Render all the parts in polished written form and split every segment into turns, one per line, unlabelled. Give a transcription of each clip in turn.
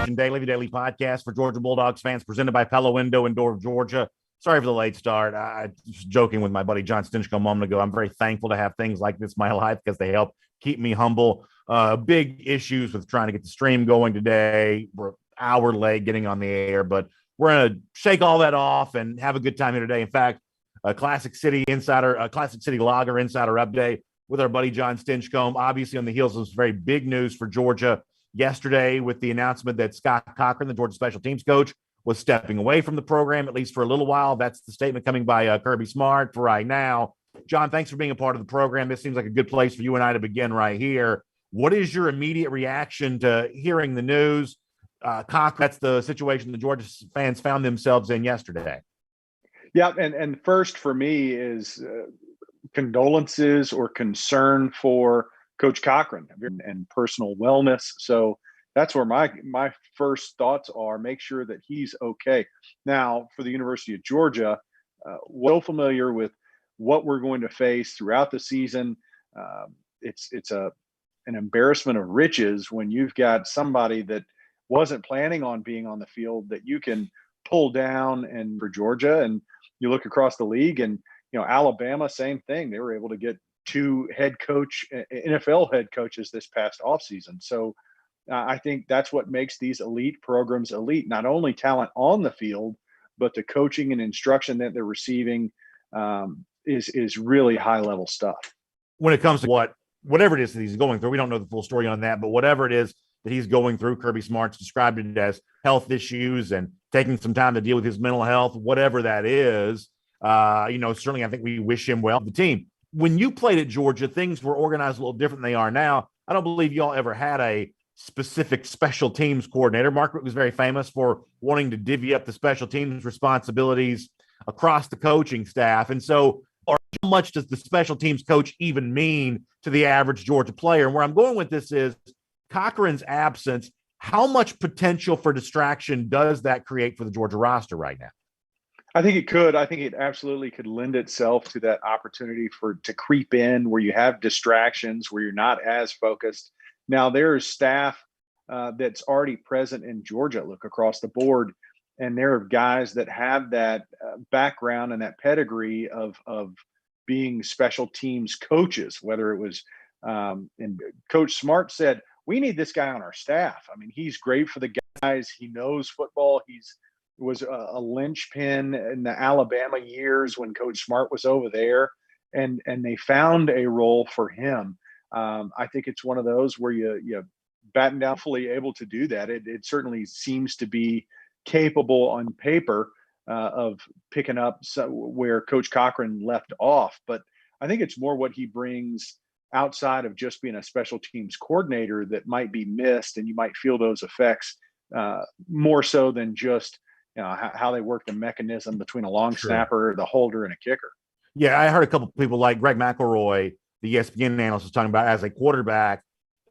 DawgNation Daily, the daily podcast for Georgia Bulldogs fans, presented by Pella Windows in Door of Georgia. Sorry for the late start. I was joking with my buddy John Stinchcomb a moment ago. I'm very thankful to have things like this in my life because they help keep me humble. Big issues with trying to get the stream going today. We're an hour late getting on the air, but we're going to shake all that off and have a good time here today. In fact, a Classic City Lager Insider update with our buddy John Stinchcomb, obviously on the heels of some very big news for Georgia yesterday with the announcement that Scott Cochran, the Georgia special teams coach, was stepping away from the program, at least for a little while. That's the statement coming by Kirby Smart for right now. John, thanks for being a part of the program. This seems like a good place for you and I to begin right here. What is your immediate reaction to hearing the news? Cochran, that's the situation the Georgia fans found themselves in yesterday.
Yeah, and first for me is condolences or concern for Coach Cochran and personal wellness. So that's where my first thoughts are. Make sure that he's okay. Now, for the University of Georgia, well familiar with what we're going to face throughout the season. It's an embarrassment of riches when you've got somebody that wasn't planning on being on the field that you can pull down. And for Georgia, and you look across the league, and Alabama, same thing. They were able to get two NFL head coaches this past offseason. So I think that's what makes these elite programs elite. Not only talent on the field, but the coaching and instruction that they're receiving is really high level stuff.
When it comes to whatever it is that he's going through, we don't know the full story on that, but whatever it is that he's going through, Kirby Smart's described it as health issues and taking some time to deal with his mental health, whatever that is. Certainly I think we wish him well. The team, when you played at Georgia, things were organized a little different than they are now. I don't believe y'all ever had a specific special teams coordinator. Mark was very famous for wanting to divvy up the special teams responsibilities across the coaching staff. And so, how much does the special teams coach even mean to the average Georgia player? And where I'm going with this is Cochran's absence. How much potential for distraction does that create for the Georgia roster right now?
I think it could. I think it absolutely could lend itself to that opportunity to creep in where you have distractions, where you're not as focused. Now, there's staff that's already present in Georgia, look across the board, and there are guys that have that background and that pedigree of being special teams coaches, whether it was and Coach Smart said, we need this guy on our staff. I mean, he's great for the guys. He knows football. Was a linchpin in the Alabama years when Coach Smart was over there, and they found a role for him. I think it's one of those where you batten down, fully able to do that. It certainly seems to be capable on paper of picking up where Coach Cochran left off. But I think it's more what he brings outside of just being a special teams coordinator that might be missed, and you might feel those effects more so than just how they work the mechanism between a long snapper, the holder, and a kicker.
Yeah, I heard a couple of people like Greg McElroy, the ESPN analyst, was talking about as a quarterback,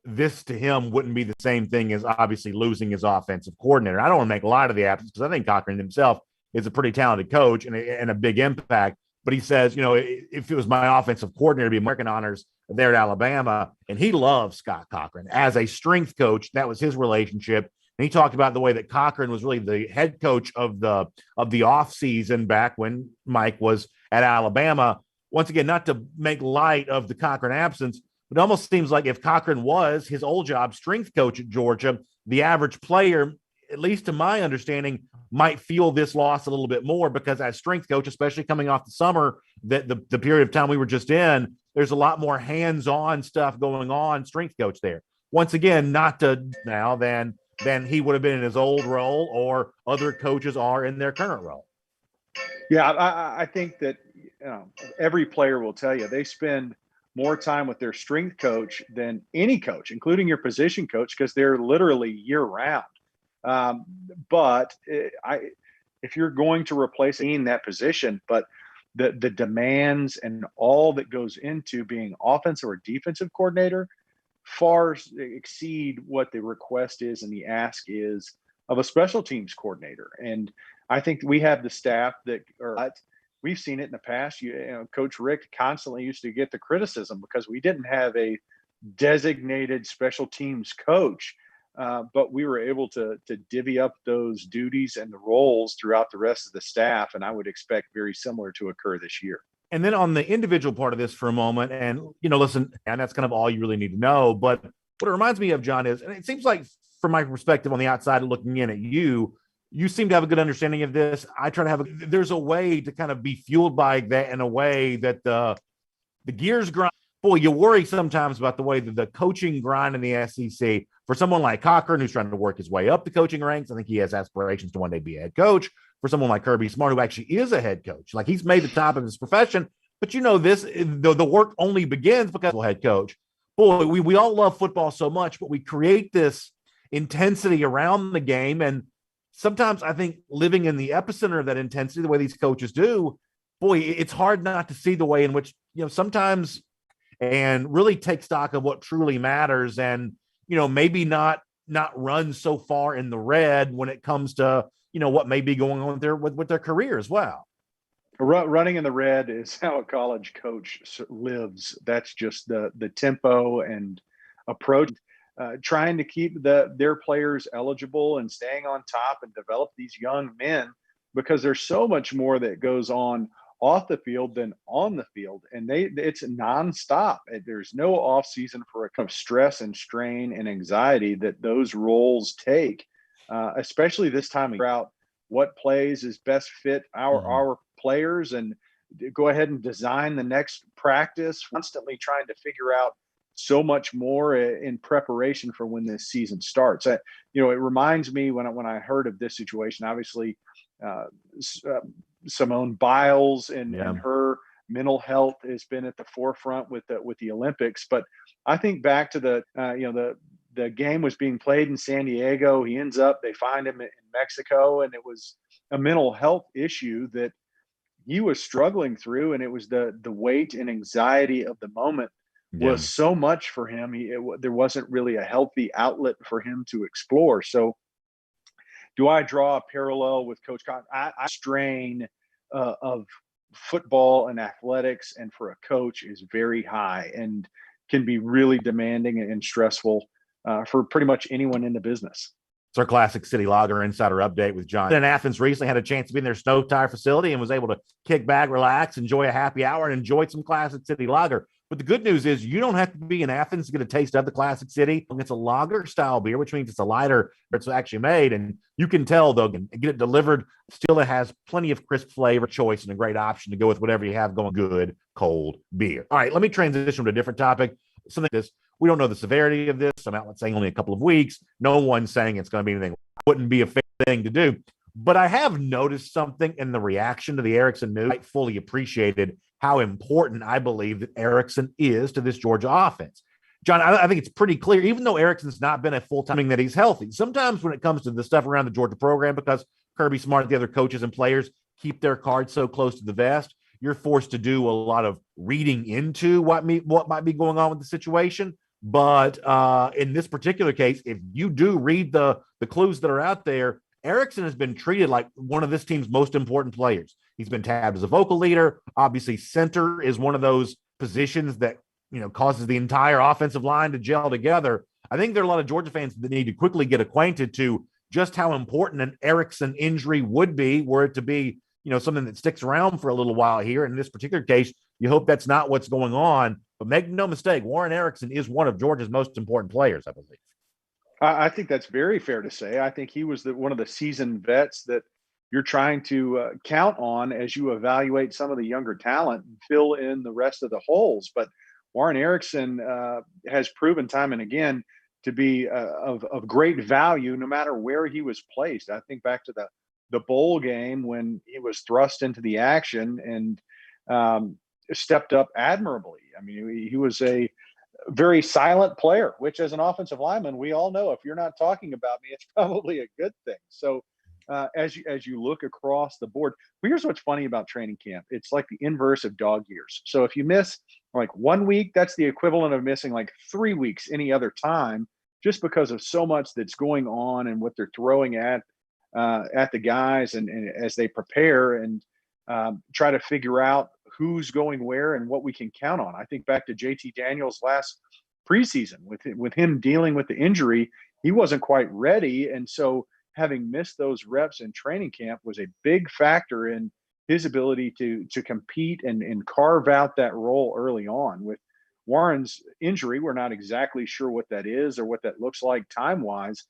this to him wouldn't be the same thing as obviously losing his offensive coordinator. I don't want to make light of the absence because I think Cochran himself is a pretty talented coach and a big impact. But he says, if it was my offensive coordinator, it'd be American honors there at Alabama. And he loves Scott Cochran as a strength coach. That was his relationship. And he talked about the way that Cochran was really the head coach of the offseason back when Mike was at Alabama. Once again, not to make light of the Cochran absence, but it almost seems like if Cochran was his old job strength coach at Georgia, the average player, at least to my understanding, might feel this loss a little bit more because as strength coach, especially coming off the summer, that the period of time we were just in, there's a lot more hands-on stuff going on, strength coach there. Once again, not to now than he would have been in his old role or other coaches are in their current role.
Yeah, I think that every player will tell you they spend more time with their strength coach than any coach, including your position coach, because they're literally year-round. But if you're going to replace in that position, but the demands and all that goes into being offensive or defensive coordinator far exceed what the request is and the ask is of a special teams coordinator. And I think we have the staff that we've seen it in the past. Coach Rick constantly used to get the criticism because we didn't have a designated special teams coach. but we were able to divvy up those duties and the roles throughout the rest of the staff, and I would expect very similar to occur this year.
And then on the individual part of this for a moment, and listen, and that's kind of all you really need to know. But what it reminds me of, John, is, and it seems like from my perspective on the outside looking in at you, you seem to have a good understanding of this. I try to have there's a way to kind of be fueled by that in a way that the gears grind. Boy, you worry sometimes about the way that the coaching grind in the SEC for someone like Cochran, who's trying to work his way up the coaching ranks. I think he has aspirations to one day be a head coach. For someone like Kirby Smart, who actually is a head coach, like he's made the top of his profession. But the work only begins because of head coach. Boy, we all love football so much, but we create this intensity around the game. And sometimes I think living in the epicenter of that intensity, the way these coaches do, boy, it's hard not to see the way in which, sometimes and really take stock of what truly matters and, maybe not run so far in the red when it comes to, what may be going on with their career as well.
Running in the red is how a college coach lives. That's just the tempo and approach. Trying to keep their players eligible and staying on top and develop these young men, because there's so much more that goes on off the field than on the field, and it's nonstop. There's no off season for a kind of stress and strain and anxiety that those roles take, especially this time of year. What plays is best fit our players, and go ahead and design the next practice. Constantly trying to figure out so much more in preparation for when this season starts. It reminds me when I heard of this situation. Obviously, Simone Biles and her mental health has been at the forefront with the Olympics. But I think back to the game was being played in San Diego. They find him in Mexico, and it was a mental health issue that he was struggling through, and it was the weight and anxiety of the moment was so much for him. There wasn't really a healthy outlet for him to explore. So do I draw a parallel with Coach Cochran? I strain of football and athletics, and for a coach is very high and can be really demanding and stressful for pretty much anyone in the business.
It's our Classic City Lager Insider Update with John. In Athens recently had a chance to be in their snow tire facility and was able to kick back, relax, enjoy a happy hour, and enjoy some Classic City Lager. But the good news is you don't have to be in Athens to get a taste of the Classic City. It's a lager-style beer, which means it's a lighter, it's actually made, and you can tell, though, get it delivered. Still, it has plenty of crisp flavor choice and a great option to go with whatever you have going. Good, cold beer. All right, let me transition to a different topic. Something like this. We don't know the severity of this. Some outlets saying only a couple of weeks. No one's saying it's going to be anything. Wouldn't be a fair thing to do. But I have noticed something in the reaction to the Erickson news. I fully appreciated how important I believe that Erickson is to this Georgia offense. John, I think it's pretty clear, even though Erickson's not been a full-time, that he's healthy. Sometimes when it comes to the stuff around the Georgia program, because Kirby Smart, the other coaches and players keep their cards so close to the vest, you're forced to do a lot of reading into what might be going on with the situation. But in this particular case, if you do read the clues that are out there, Erickson has been treated like one of this team's most important players. He's been tabbed as a vocal leader. Obviously, center is one of those positions that, causes the entire offensive line to gel together. I think there are a lot of Georgia fans that need to quickly get acquainted to just how important an Erickson injury would be, were it to be, something that sticks around for a little while here. In this particular case, you hope that's not what's going on. But make no mistake, Warren Erickson is one of Georgia's most important players, I believe.
I think that's very fair to say. I think he was one of the seasoned vets that you're trying to count on as you evaluate some of the younger talent and fill in the rest of the holes. But Warren Erickson has proven time and again to be of great value no matter where he was placed. I think back to the bowl game when he was thrust into the action and stepped up admirably. I mean, he was a very silent player, which as an offensive lineman, we all know if you're not talking about me, it's probably a good thing. So as you look across the board, here's what's funny about training camp. It's like the inverse of dog years. So if you miss like 1 week, that's the equivalent of missing like 3 weeks any other time, just because of so much that's going on and what they're throwing at the guys and as they prepare and try to figure out who's going where and what we can count on. I think back to JT Daniels last preseason with him dealing with the injury. he wasn't quite ready. And so having missed those reps in training camp was a big factor in his ability to compete and carve out that role early on. With Warren's injury, we're not exactly sure what that is or what that looks like time wise,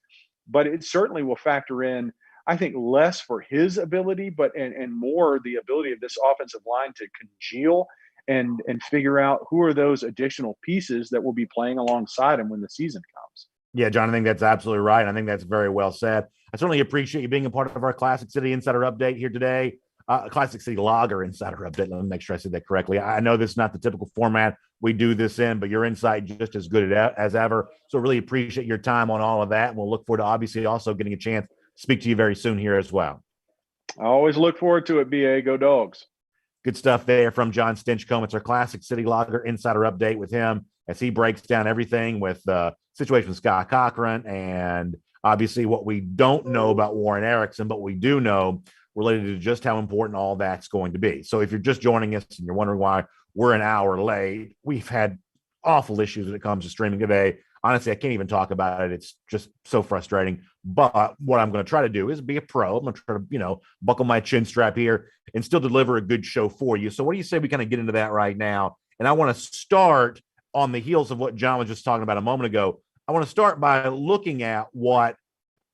but it certainly will factor in, I think, less for his ability, but and more the ability of this offensive line to congeal and figure out who are those additional pieces that will be playing alongside him when the season comes.
Yeah, John, I think that's absolutely right. I think that's very well said. I certainly appreciate you being a part of our Classic City Insider Update here today. Classic City Lager Insider Update. Let me make sure I said that correctly. I know this is not the typical format we do this in, but your insight just as good as ever. So really appreciate your time on all of that. And we'll look forward to obviously also getting a chance to speak to you very soon here as well.
I always look forward to it, BA. Go Dogs.
Good stuff there from John Stinchcomb. It's our Classic City Lager Insider Update with him as he breaks down everything with situation with Scott Cochran and obviously what we don't know about Warren Erickson, but we do know related to just how important all that's going to be. So if you're just joining us and you're wondering why we're an hour late, we've had awful issues when it comes to streaming today. Honestly, I can't even talk about it. It's just so frustrating. But what I'm going to try to do is be a pro. I'm going to try to, buckle my chin strap here and still deliver a good show for you. So what do you say we kind of get into that right now? And I want to start on the heels of what John was just talking about a moment ago. I want to start by looking at what,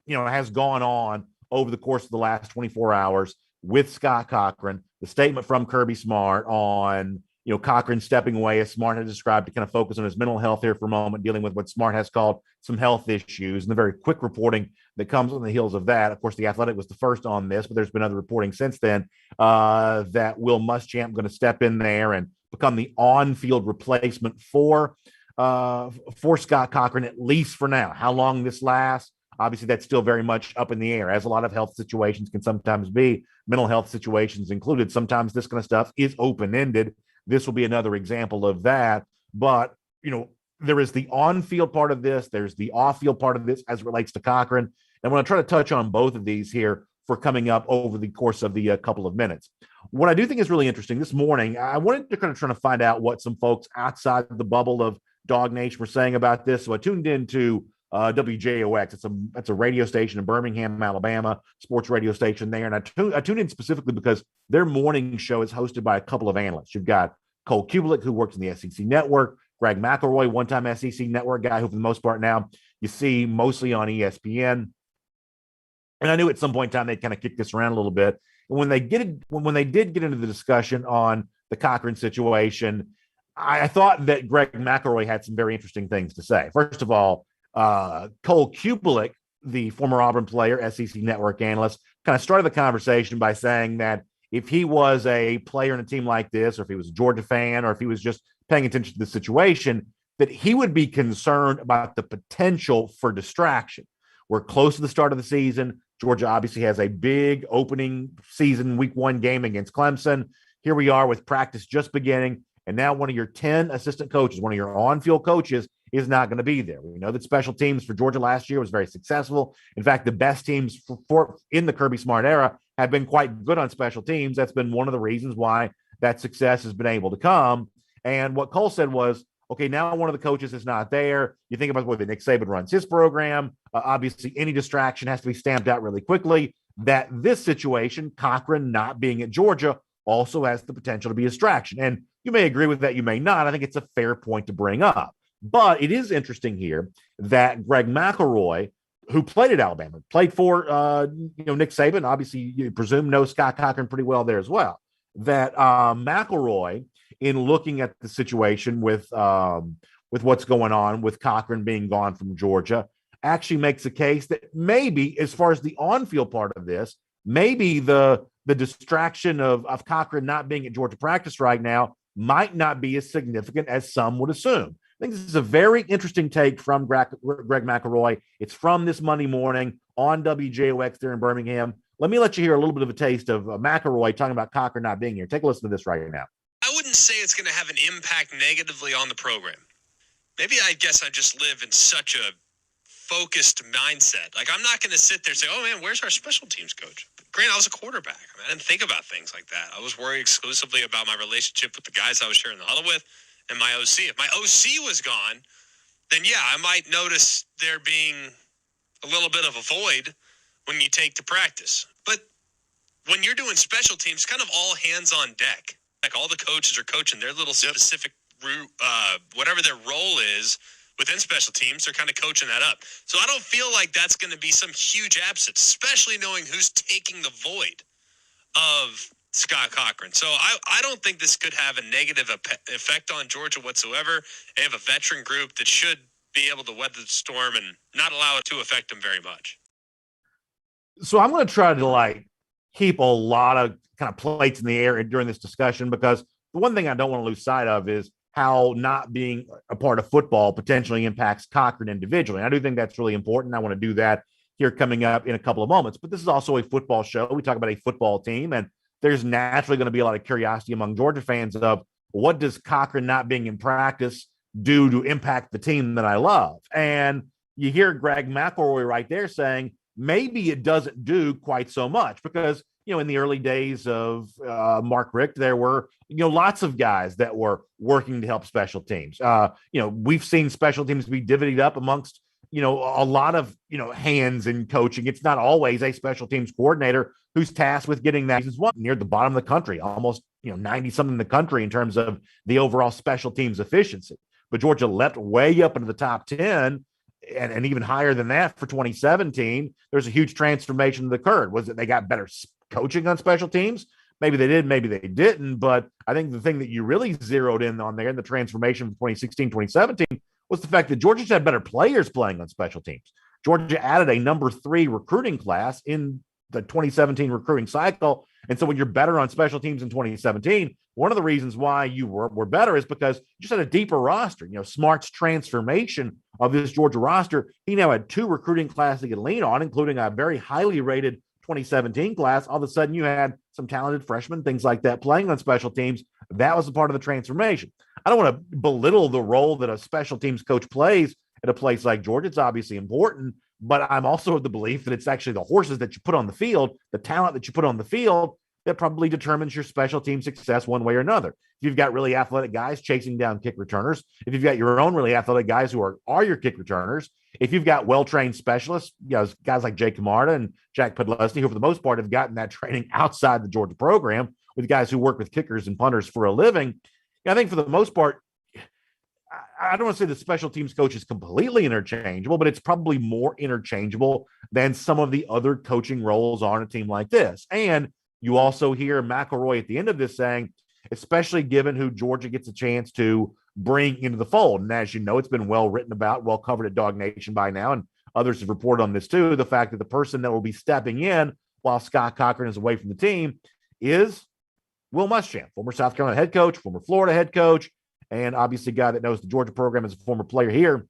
has gone on over the course of the last 24 hours with Scott Cochran, the statement from Kirby Smart on, Cochran stepping away, as Smart had described, to kind of focus on his mental health here for a moment, dealing with what Smart has called some health issues, and the very quick reporting that comes on the heels of that. Of course, The Athletic was the first on this, but there's been other reporting since then that Will Muschamp going to step in there and become the on-field replacement for Scott Cochran, at least for now. How long this lasts, obviously, that's still very much up in the air, as a lot of health situations can sometimes be, mental health situations included. Sometimes this kind of stuff is open-ended. This will be another example of that. But, there is the on-field part of this. There's the off-field part of this as it relates to Cochran. And I'm going to try to touch on both of these here for coming up over the course of the couple of minutes. What I do think is really interesting this morning, I wanted to kind of try to find out what some folks outside the bubble of DawgNation were saying about this. So I tuned into WJOX. It's a radio station in Birmingham, Alabama, sports radio station there. And I tuned in specifically because their morning show is hosted by a couple of analysts. You've got Cole Kubelik, who works in the SEC network, Greg McElroy, one-time SEC network guy who for the most part now you see mostly on ESPN. And I knew at some point in time they'd kind of kick this around a little bit. And when they did get into the discussion on the Cochran situation, I thought that Greg McElroy had some very interesting things to say. First of all, Cole Kubelik, the former Auburn player, SEC network analyst, kind of started the conversation by saying that if he was a player in a team like this, or if he was a Georgia fan, or if he was just paying attention to the situation, that he would be concerned about the potential for distraction. We're close to the start of the season. Georgia obviously has a big opening season week 1 game against Clemson. Here we are with practice just beginning. And now one of your 10 assistant coaches, one of your on-field coaches, is not going to be there. We know that special teams for Georgia last year was very successful. In fact, the best teams in the Kirby Smart era have been quite good on special teams. That's been one of the reasons why that success has been able to come. And what Cole said was, okay, now one of the coaches is not there. You think about the way that Nick Saban runs his program. Obviously, any distraction has to be stamped out really quickly. That this situation, Cochran not being at Georgia, also has the potential to be a distraction. And you may agree with that, you may not. I think it's a fair point to bring up. But it is interesting here that Greg McElroy, who played at Alabama, played for Nick Saban, obviously you presume knows Scott Cochran pretty well there as well, that McElroy, in looking at the situation with what's going on with Cochran being gone from Georgia, actually makes a case that maybe, as far as the on-field part of this, maybe the distraction of Cochran not being at Georgia practice right now might not be as significant as some would assume. I think this is a very interesting take from Greg McElroy. It's from this Monday morning on WJOX there in Birmingham. Let me let you hear a little bit of a taste of McElroy talking about Cochran not being here. Take a listen to this right now.
I wouldn't say it's going to have an impact negatively on the program. Maybe I guess I just live in such a focused mindset. Like, I'm not going to sit there and say, oh, man, where's our special teams coach? Granted, I was a quarterback. I didn't think about things like that. I was worried exclusively about my relationship with the guys I was sharing the huddle with and my OC. If my OC was gone, then, yeah, I might notice there being a little bit of a void when you take to practice. But when you're doing special teams, kind of all hands on deck. Like all the coaches are coaching their little specific whatever their role is within special teams, they're kind of coaching that up. So I don't feel like that's going to be some huge absence, especially knowing who's taking the void of Scott Cochran. So I don't think this could have a negative effect on Georgia whatsoever. They have a veteran group that should be able to weather the storm and not allow it to affect them very much.
So I'm going to try to keep a lot of kind of plates in the air during this discussion, because the one thing I don't want to lose sight of is how not being a part of football potentially impacts Cochran individually. And I do think that's really important. I want to do that here coming up in a couple of moments. But this is also a football show. We talk about a football team, and there's naturally going to be a lot of curiosity among Georgia fans of what does Cochran not being in practice do to impact the team that I love? And you hear Greg McElroy right there saying maybe it doesn't do quite so much because, in the early days of Mark Richt, there were, lots of guys that were working to help special teams. We've seen special teams be divvied up amongst, a lot of, hands in coaching. It's not always a special teams coordinator who's tasked with getting that near the bottom of the country, almost, 90 something in the country in terms of the overall special teams efficiency. But Georgia leapt way up into the top 10 and even higher than that for 2017. There's a huge transformation that occurred. Was it they got better coaching on special teams? Maybe they did, maybe they didn't. But I think the thing that you really zeroed in on there in the transformation from 2016, 2017 was the fact that Georgia had better players playing on special teams. Georgia added a number 3 recruiting class in the 2017 recruiting cycle. And so when you're better on special teams in 2017, one of the reasons why you were better is because you just had a deeper roster. Smart's transformation of this Georgia roster, he now had 2 recruiting classes he could lean on, including a very highly rated 2017 class. All of a sudden you had some talented freshmen, things like that, playing on special teams. That was a part of the transformation. I don't want to belittle the role that a special teams coach plays at a place like Georgia. It's obviously important, but I'm also of the belief that it's actually the horses that you put on the field, the talent that you put on the field, that probably determines your special team success one way or another. If you've got really athletic guys chasing down kick returners, if you've got your own really athletic guys who are your kick returners, if you've got well-trained specialists, guys like Jake Camarda and Jack Podlesny, who for the most part have gotten that training outside the Georgia program with guys who work with kickers and punters for a living. I think for the most part, I don't want to say the special teams coach is completely interchangeable, but it's probably more interchangeable than some of the other coaching roles on a team like this. And you also hear McElroy at the end of this saying, especially given who Georgia gets a chance to bring into the fold. And as you know, it's been well written about, well covered at DawgNation by now, and others have reported on this too, the fact that the person that will be stepping in while Scott Cochran is away from the team is Will Muschamp, former South Carolina head coach, former Florida head coach, and obviously a guy that knows the Georgia program as a former player here.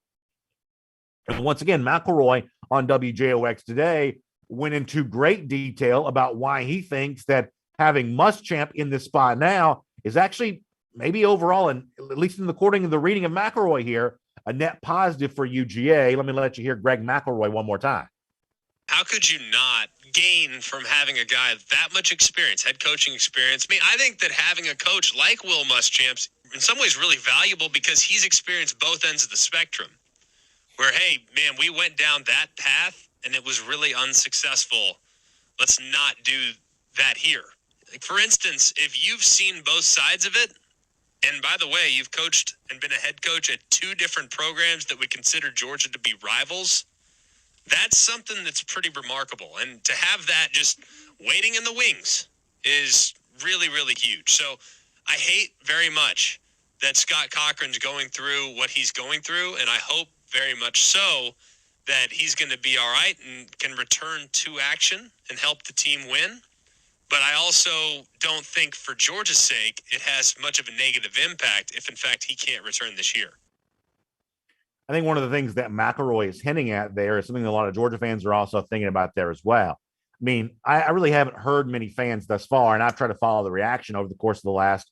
And once again, McElroy on WJOX today went into great detail about why he thinks that having Muschamp in this spot now is actually maybe overall, and at least in the according to the reading of McElroy here, a net positive for UGA. Let me let you hear Greg McElroy one more time.
How could you not gain from having a guy that much experience, head coaching experience? I mean, I think that having a coach like Will Muschamp in some ways really valuable because he's experienced both ends of the spectrum where, hey, man, we went down that path and it was really unsuccessful. Let's not do that here. Like, for instance, if you've seen both sides of it, and by the way, you've coached and been a head coach at 2 different programs that we consider Georgia to be rivals, that's something that's pretty remarkable. And to have that just waiting in the wings is really, really huge. So I hate very much that Scott Cochran's going through what he's going through, and I hope very much so that he's going to be all right and can return to action and help the team win. But I also don't think for Georgia's sake it has much of a negative impact if, in fact, he can't return this year.
I think one of the things that McElroy is hinting at there is something that a lot of Georgia fans are also thinking about there as well. I mean, I really haven't heard many fans thus far, and I've tried to follow the reaction over the course of the last,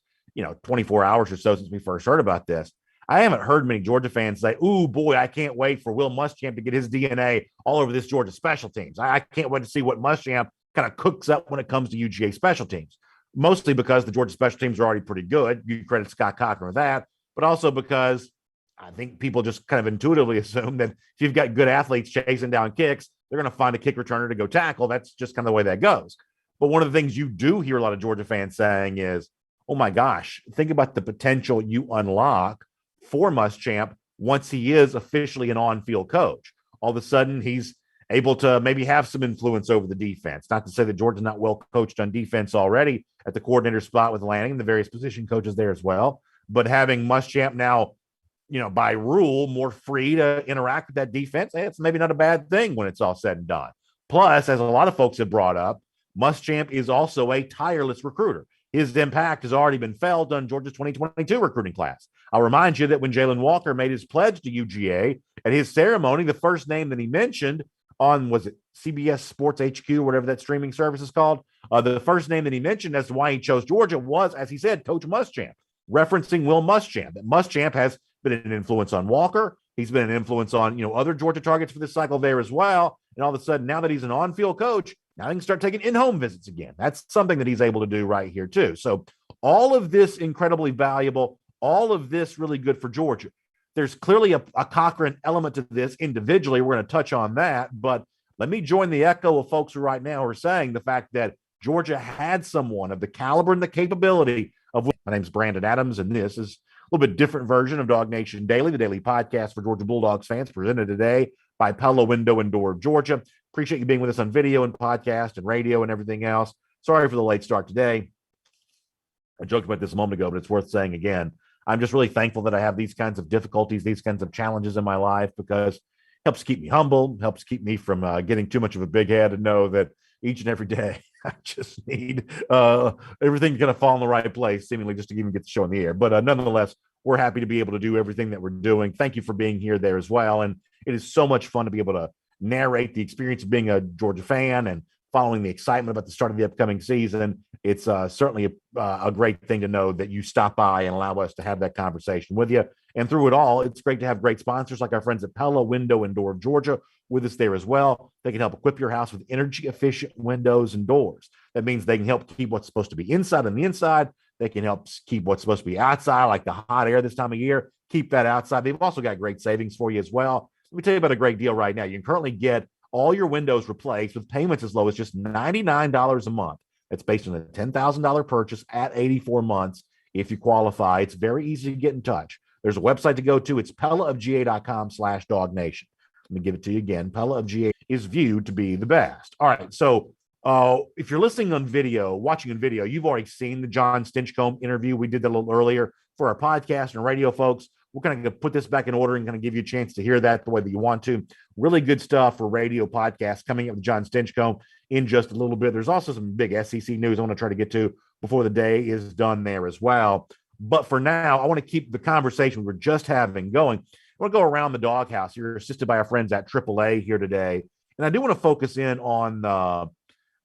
24 hours or so since we first heard about this. I haven't heard many Georgia fans say, "Ooh, boy, I can't wait for Will Muschamp to get his DNA all over this Georgia special teams. I can't wait to see what Muschamp kind of cooks up when it comes to UGA special teams." Mostly because the Georgia special teams are already pretty good. You credit Scott Cochran with that, but also because I think people just kind of intuitively assume that if you've got good athletes chasing down kicks, they're going to find a kick returner to go tackle. That's just kind of the way that goes. But one of the things you do hear a lot of Georgia fans saying is, oh my gosh, think about the potential you unlock for Muschamp once he is officially an on-field coach. All of a sudden, he's able to maybe have some influence over the defense. Not to say that Georgia's not well coached on defense already at the coordinator spot with Lanning and the various position coaches there as well. But having Muschamp now, by rule, more free to interact with that defense, it's maybe not a bad thing when it's all said and done. Plus, as a lot of folks have brought up, Muschamp is also a tireless recruiter. His impact has already been felt on Georgia's 2022 recruiting class. I'll remind you that when Jalen Walker made his pledge to UGA at his ceremony, the first name that he mentioned on, was it CBS Sports HQ, whatever that streaming service is called? The first name that he mentioned as to why he chose Georgia was, as he said, Coach Muschamp, referencing Will Muschamp. That Muschamp has been an influence on Walker. He's been an influence on, other Georgia targets for this cycle there as well. And all of a sudden, now that he's an on-field coach, now he can start taking in-home visits again. That's something that he's able to do right here too. So all of this incredibly valuable, all of this really good for Georgia. There's clearly a Cochran element to this individually. We're going to touch on that, but let me join the echo of folks who right now are saying the fact that Georgia had someone of the caliber and the capability of. My name's Brandon Adams, and this is a little bit different version of DawgNation Daily, the daily podcast for Georgia Bulldogs fans, presented today by Pella Windows and Door of Georgia. Appreciate you being with us on video and podcast and radio and everything else. Sorry for the late start today. I joked about this a moment ago, but it's worth saying again. I'm just really thankful that I have these kinds of difficulties, these kinds of challenges in my life, because it helps keep me humble, helps keep me from getting too much of a big head, and know that each and every day I just need everything to fall in the right place, seemingly just to even get the show in the air. But nonetheless, we're happy to be able to do everything that we're doing. Thank you for being here there as well. And it is so much fun to be able to narrate the experience of being a Georgia fan and following the excitement about the start of the upcoming season. It's certainly a great thing to know that you stop by and allow us to have that conversation with you. And through it all, it's great to have great sponsors like our friends at Pella Windows and Door of Georgia with us there as well. They can help equip your house with energy-efficient windows and doors. That means they can help keep what's supposed to be inside on the inside. They can help keep what's supposed to be outside, like the hot air this time of year, keep that outside. They've also got great savings for you as well. Let me tell you about a great deal right now. You can currently get all your windows replaced with payments as low as just $99 a month. That's based on a $10,000 purchase at 84 months. If you qualify, it's very easy to get in touch. There's a website to go to. It's pellaofga.com/DawgNation. Let me give it to you again. Pella of GA is viewed to be the best. All right. So if you're listening on video, watching on video, you've already seen the John Stinchcomb interview. We did that a little earlier for our podcast and radio folks. We're going to put this back in order and going to give you a chance to hear that the way that you want to. Really good stuff for radio podcasts coming up with John Stinchcomb in just a little bit. There's also some big SEC news I want to try to get to before the day is done there as well. But for now, I want to keep the conversation we were just having going. I want to go around the doghouse. You're assisted by our friends at AAA here today. And I do want to focus in on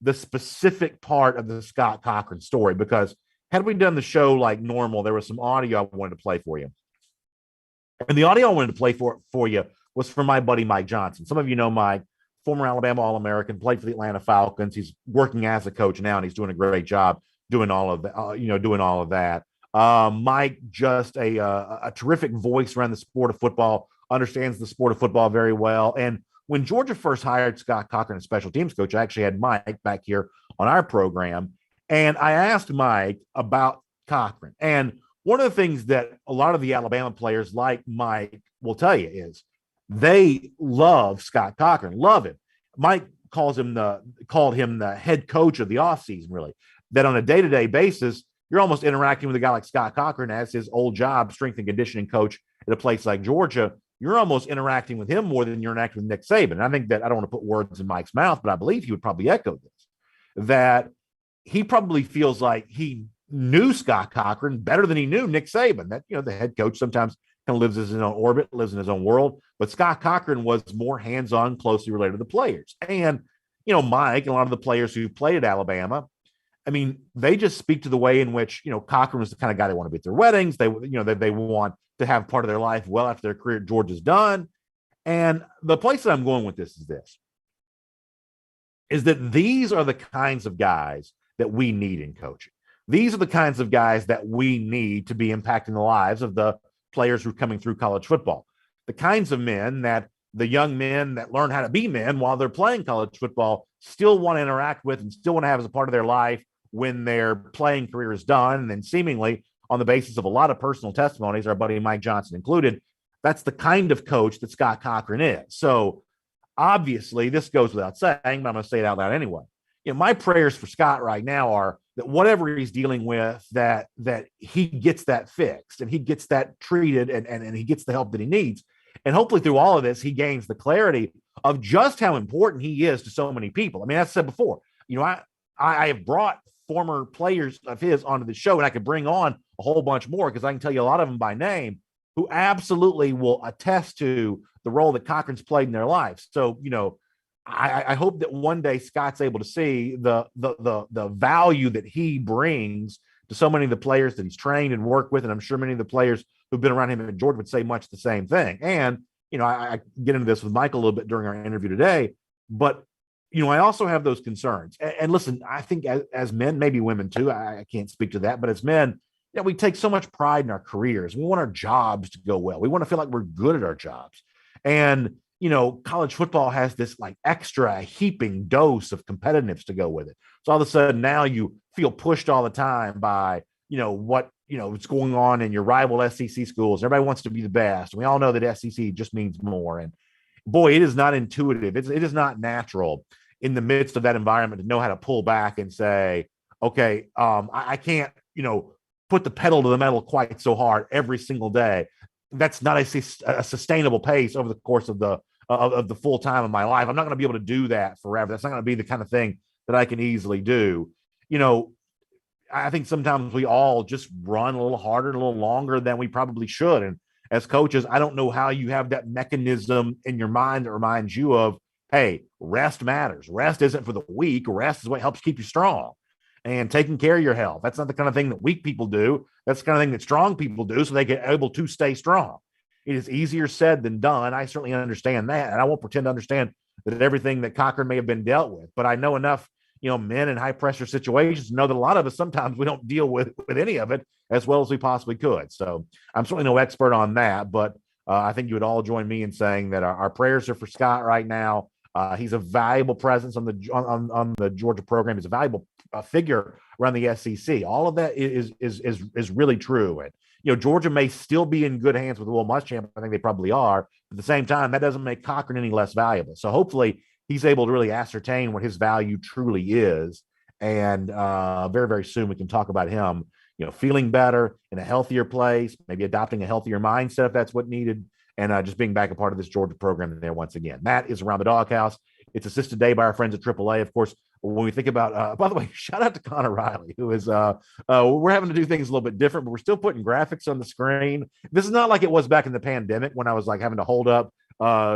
the specific part of the Scott Cochran story, because had we done the show like normal, there was some audio I wanted to play for you. And the audio I wanted to play for you was from my buddy Mike Johnson. Some of you know Mike, former Alabama All-American, played for the Atlanta Falcons. He's working as a coach now, and he's doing a great job doing all of that. Mike, just a terrific voice around the sport of football, understands the sport of football very well. And when Georgia first hired Scott Cochran as special teams coach, I actually had Mike back here on our program, and I asked Mike about Cochran. And one of the things that a lot of the Alabama players like Mike will tell you is they love Scott Cochran, love him. Mike called him the head coach of the offseason, really, that on a day-to-day basis, you're almost interacting with a guy like Scott Cochran as his old job, strength and conditioning coach at a place like Georgia. You're almost interacting with him more than you're interacting with Nick Saban. And I think that I don't want to put words in Mike's mouth, but I believe he would probably echo this, that he probably feels like he knew Scott Cochran better than he knew Nick Saban. That, the head coach sometimes kind of lives in his own orbit, lives in his own world. But Scott Cochran was more hands-on, closely related to the players. And, Mike and a lot of the players who played at Alabama, I mean, they just speak to the way in which, Cochran was the kind of guy they want to be at their weddings. They want to have part of their life well after their career at Georgia's done. And the place that I'm going with this is that these are the kinds of guys that we need in coaching. These are the kinds of guys that we need to be impacting the lives of the players who are coming through college football. The kinds of men that the young men that learn how to be men while they're playing college football still want to interact with and still want to have as a part of their life when their playing career is done. And then seemingly on the basis of a lot of personal testimonies, our buddy Mike Johnson included, that's the kind of coach that Scott Cochran is. So obviously this goes without saying, but I'm going to say it out loud anyway. My prayers for Scott right now are that whatever he's dealing with, that he gets that fixed and he gets that treated and he gets the help that he needs. And hopefully through all of this, he gains the clarity of just how important he is to so many people. I mean, as I said before, I have brought former players of his onto the show, and I could bring on a whole bunch more because I can tell you a lot of them by name who absolutely will attest to the role that Cochran's played in their lives. So, I hope that one day Scott's able to see the value that he brings to so many of the players that he's trained and worked with. And I'm sure many of the players who've been around him in Georgia would say much the same thing. And, I get into this with Mike a little bit during our interview today, but, I also have those concerns. And listen, I think as men, maybe women too, I can't speak to that, but as men, we take so much pride in our careers. We want our jobs to go well. We want to feel like we're good at our jobs. And, college football has this like extra heaping dose of competitiveness to go with it. So all of a sudden now you feel pushed all the time by, what's going on in your rival SEC schools. Everybody wants to be the best. We all know that SEC just means more. And boy, it is not intuitive. It is not natural in the midst of that environment to know how to pull back and say, okay, I can't, put the pedal to the metal quite so hard every single day. That's not a sustainable pace over the course of the full time of my life. I'm not going to be able to do that forever. That's not going to be the kind of thing that I can easily do. I think sometimes we all just run a little harder, a little longer than we probably should. And as coaches, I don't know how you have that mechanism in your mind that reminds you of, hey, rest matters. Rest isn't for the weak. Rest is what helps keep you strong. And taking care of your health. That's not the kind of thing that weak people do. That's the kind of thing that strong people do so they get able to stay strong. It is easier said than done. I certainly understand that. And I won't pretend to understand that everything that Cochran may have been dealt with. But I know enough, men in high pressure situations to know that a lot of us, sometimes we don't deal with any of it as well as we possibly could. So I'm certainly no expert on that. But I think you would all join me in saying that our prayers are for Scott right now. He's a valuable presence on the Georgia program. He's a valuable figure around the SEC. All of that is really true. And Georgia may still be in good hands with Will Muschamp. I think they probably are. At the same time, that doesn't make Cochran any less valuable. So hopefully he's able to really ascertain what his value truly is. And very, very soon we can talk about him, feeling better in a healthier place, maybe adopting a healthier mindset if that's what needed. And just being back a part of this Georgia program there once again. That is Around the Doghouse. It's assisted today by our friends at AAA. Of course, when we think about, by the way, shout out to Connor Riley, who is, we're having to do things a little bit different, but we're still putting graphics on the screen. This is not like it was back in the pandemic when I was like having to hold up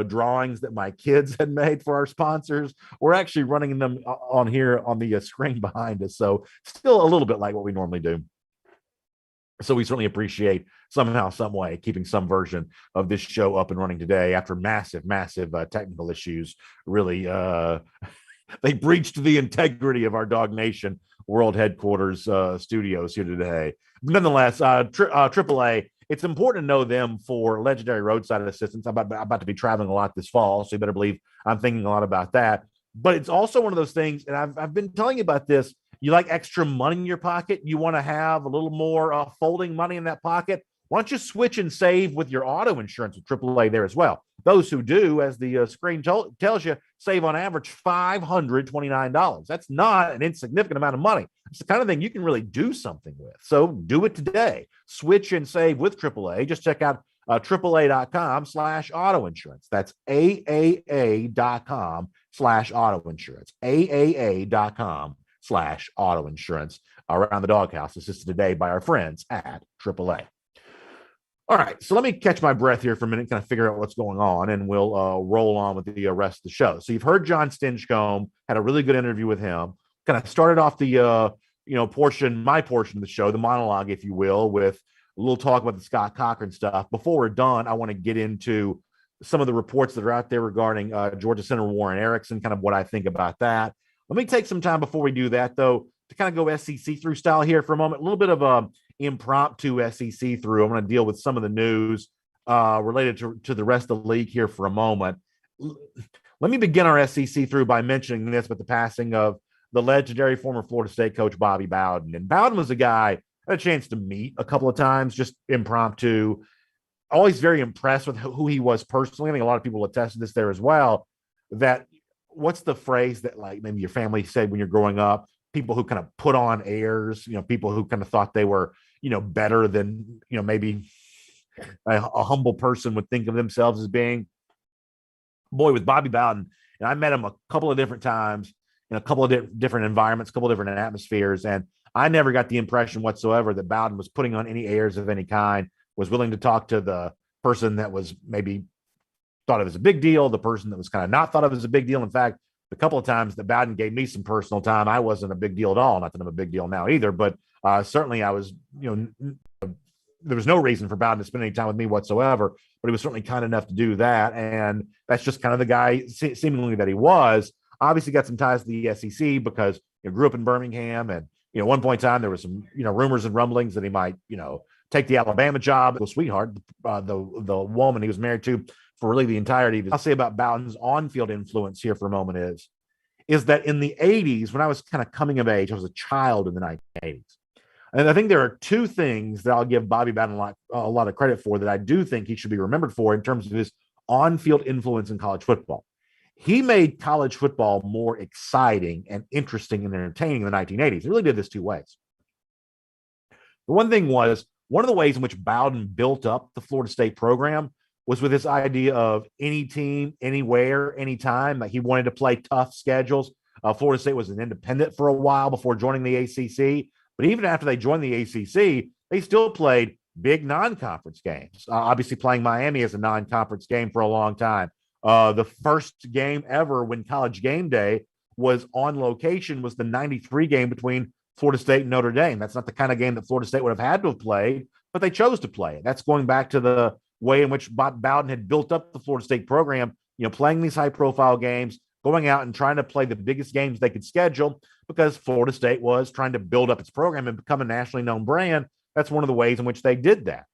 drawings that my kids had made for our sponsors. We're actually running them on here on the screen behind us. So still a little bit like what we normally do. So we certainly appreciate somehow, some way, keeping some version of this show up and running today after massive technical issues. Really, they breached the integrity of our DawgNation world headquarters studios here today. Nonetheless, AAA, it's important to know them for legendary roadside assistance. I'm about to be traveling a lot this fall, so you better believe I'm thinking a lot about that. But it's also one of those things, and I've been telling you about this. You like extra money in your pocket? You want to have a little more folding money in that pocket? Why don't you switch and save with your auto insurance with AAA there as well? Those who do, as the screen tells you, save on average $529. That's not an insignificant amount of money. It's the kind of thing you can really do something with. So do it today. Switch and save with AAA. Just check out AAA.com/auto insurance. That's AAA.com/auto insurance. AAA.com/auto insurance. Around the Doghouse, assisted today by our friends at AAA. All right, so let me catch my breath here for a minute, kind of figure out what's going on, and we'll roll on with the rest of the show. So you've heard John Stinchcomb, had a really good interview with him. Kind of started off the my portion of the show, the monologue, if you will, with a little talk about the Scott Cochran stuff. Before we're done, I want to get into some of the reports that are out there regarding Georgia Senator Warren Erickson, kind of what I think about that. Let me take some time before we do that, though, to kind of go SEC through style here for a moment, a little bit of a impromptu SEC through. I'm going to deal with some of the news related to the rest of the league here for a moment. Let me begin our SEC through by mentioning this, but the passing of the legendary former Florida State coach Bobby Bowden. And Bowden was a guy I had a chance to meet a couple of times, just impromptu. Always very impressed with who he was personally. I think a lot of people attest to this there as well. That what's the phrase that like maybe your family said when you're growing up? People who kind of put on airs, people who kind of thought they were, better than, maybe a humble person would think of themselves as being. Boy, with Bobby Bowden, and I met him a couple of different times in a couple of different environments, a couple of different atmospheres, and I never got the impression whatsoever that Bowden was putting on any airs of any kind, was willing to talk to the person that was maybe thought of as a big deal, the person that was kind of not thought of as a big deal. In fact, the couple of times that Bowden gave me some personal time, I wasn't a big deal at all. Not that I'm a big deal now either, but certainly I was, there was no reason for Bowden to spend any time with me whatsoever, but he was certainly kind enough to do that. And that's just kind of the guy seemingly that he was. Obviously got some ties to the SEC because he grew up in Birmingham. And, at one point in time, there was some, rumors and rumblings that he might, take the Alabama job. The sweetheart, the woman he was married to for really the entirety of it. I'll say about Bowden's on-field influence here for a moment is that in the 80s, when I was kind of coming of age, I was a child in the 1980s. And I think there are two things that I'll give Bobby Bowden a lot of credit for that I do think he should be remembered for in terms of his on-field influence in college football. He made college football more exciting and interesting and entertaining in the 1980s. He really did this two ways. The one thing was, one of the ways in which Bowden built up the Florida State program was with this idea of any team, anywhere, anytime. Like he wanted to play tough schedules. Florida State was an independent for a while before joining the ACC. But even after they joined the ACC, they still played big non-conference games. Obviously playing Miami as a non-conference game for a long time. The first game ever when College Game Day was on location was the 93 game between Florida State and Notre Dame. That's not the kind of game that Florida State would have had to have played, but they chose to play it. That's going back to the way in which Bob Bowden had built up the Florida State program, playing these high-profile games, going out and trying to play the biggest games they could schedule because Florida State was trying to build up its program and become a nationally known brand. That's one of the ways in which they did that.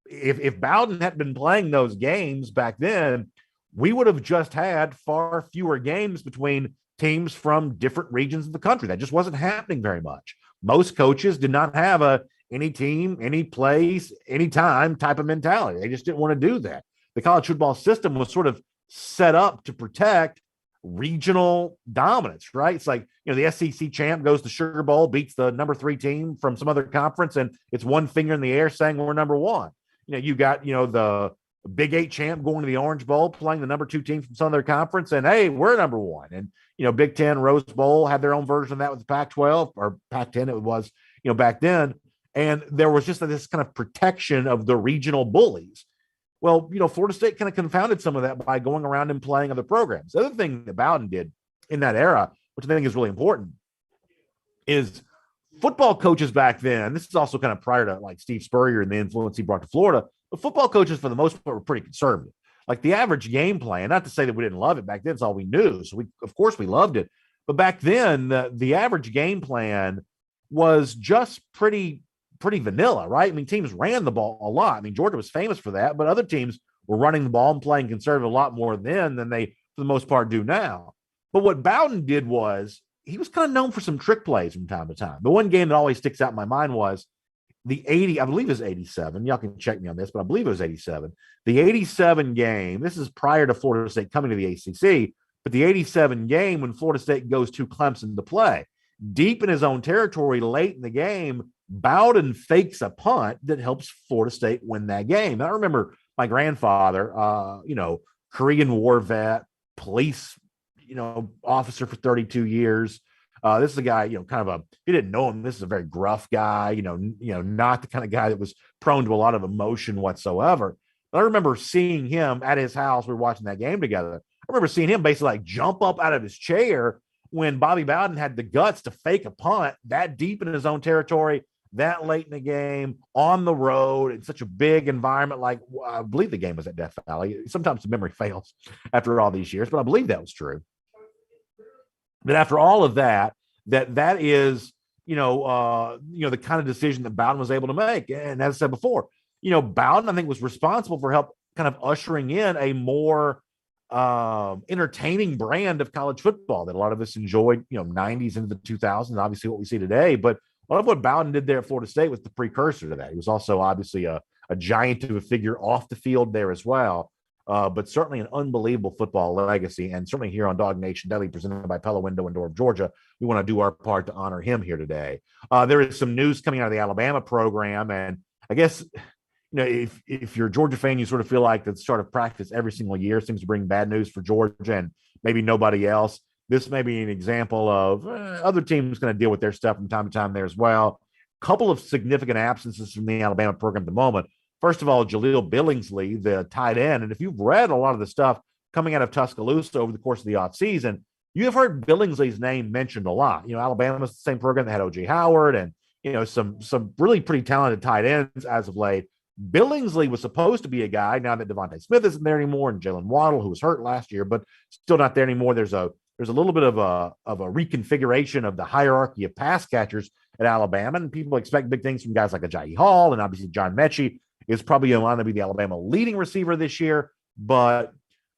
If Bowden had been playing those games back then, we would have just had far fewer games between teams from different regions of the country. That just wasn't happening very much. Most coaches did not have a any team, any place, any time type of mentality. They just didn't want to do that. The college football system was sort of set up to protect regional dominance, right? It's like, the SEC champ goes to Sugar Bowl, beats the number 3 team from some other conference, and it's one finger in the air saying we're number 1. You got, the Big 8 champ going to the Orange Bowl, playing the number 2 team from some other conference, and hey, we're number 1. And, Big 10, Rose Bowl had their own version of that with the Pac-12 or Pac-10, it was, back then. And there was just this kind of protection of the regional bullies. Well, Florida State kind of confounded some of that by going around and playing other programs. The other thing that Bowden did in that era, which I think is really important, is football coaches back then, this is also kind of prior to like Steve Spurrier and the influence he brought to Florida, but football coaches for the most part were pretty conservative. Like the average game plan, not to say that we didn't love it back then, it's all we knew. So of course we loved it. But back then, the average game plan was just pretty vanilla, right? I mean, teams ran the ball a lot. I mean, Georgia was famous for that, but other teams were running the ball and playing conservative a lot more then than they, for the most part, do now. But what Bowden did was he was kind of known for some trick plays from time to time. The one game that always sticks out in my mind was the 80, I believe it was 87. Y'all can check me on this, but I believe it was 87. The 87 game, this is prior to Florida State coming to the ACC, but the 87 game when Florida State goes to Clemson to play, deep in his own territory late in the game, Bowden fakes a punt that helps Florida State win that game. And I remember my grandfather, Korean War vet, police, officer for 32 years. This is a guy, kind of if you didn't know him, this is a very gruff guy, not the kind of guy that was prone to a lot of emotion whatsoever. But I remember seeing him at his house. We were watching that game together. I remember seeing him basically like jump up out of his chair when Bobby Bowden had the guts to fake a punt that deep in his own territory, that late in the game, on the road, in such a big environment. Like, I believe the game was at Death Valley. Sometimes the memory fails after all these years, but I believe that was true. But after all of that, that is, the kind of decision that Bowden was able to make. And as I said before, Bowden, I think, was responsible for help kind of ushering in a more entertaining brand of college football that a lot of us enjoyed, 90s into the 2000s, obviously what we see today. But a lot of what Bowden did there at Florida State was the precursor to that. He was also obviously a giant of a figure off the field there as well. But certainly an unbelievable football legacy. And certainly here on DawgNation Daily, presented by Pella Windows in Durham, Georgia, we want to do our part to honor him here today. There is some news coming out of the Alabama program. And I guess, if you're a Georgia fan, you sort of feel like the start of practice every single year seems to bring bad news for Georgia and maybe nobody else. This may be an example of other teams going to deal with their stuff from time to time there as well. Couple of significant absences from the Alabama program at the moment. First of all, Jaleel Billingsley, the tight end. And if you've read a lot of the stuff coming out of Tuscaloosa over the course of the offseason, you have heard Billingsley's name mentioned a lot. Alabama's the same program that had O.J. Howard and, some really pretty talented tight ends as of late. Billingsley was supposed to be a guy now that Devontae Smith isn't there anymore and Jalen Waddle, who was hurt last year, but still not there anymore. There's a little bit of a reconfiguration of the hierarchy of pass catchers at Alabama, and people expect big things from guys like Ajayi Hall and obviously John Mechie is probably going to be the Alabama leading receiver this year. But